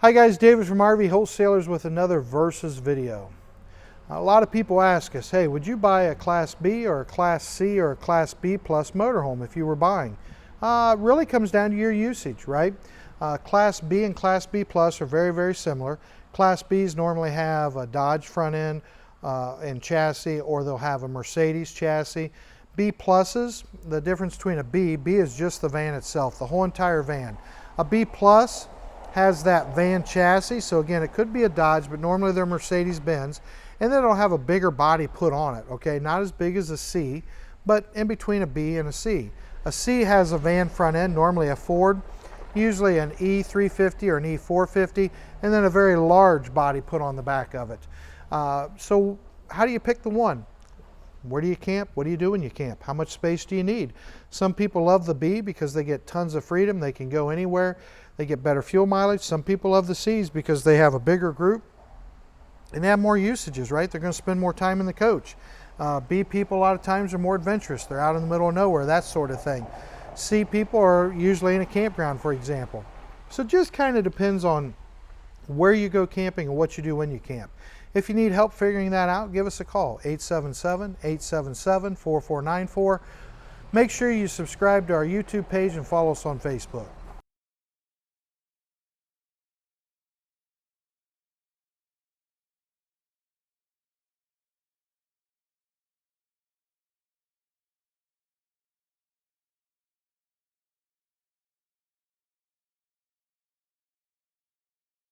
Hi guys, David from RV Wholesalers with another Versus video. A lot of people ask us, hey, would you buy a Class B or a Class C or a Class B plus motorhome if you were buying? It really comes down to your usage, right? Class B and Class B plus are very, very similar. Class Bs normally have a Dodge front end and chassis, or they'll have a Mercedes chassis. B pluses, the difference between a B is just the van itself, the whole entire van. A B plus has that van chassis, so again, it could be a Dodge, but normally they're Mercedes-Benz, and then it'll have a bigger body put on it, okay? Not as big as a C, but in between a B and a C. A C has a van front end, normally a Ford, usually an E350 or an E450, and then a very large body put on the back of it. So how do you pick the one? Where do you camp? What do you do when you camp? How much space do you need? Some people love the B because they get tons of freedom. They can go anywhere. They get better fuel mileage. Some people love the C's because they have a bigger group and they have more usages, right? They're going to spend more time in the coach. B people a lot of times are more adventurous. They're out in the middle of nowhere, that sort of thing. C people are usually in a campground, for example. So it just kind of depends on where you go camping and what you do when you camp. If you need help figuring that out, give us a call, 877-877-4494. Make sure you subscribe to our YouTube page and follow us on Facebook.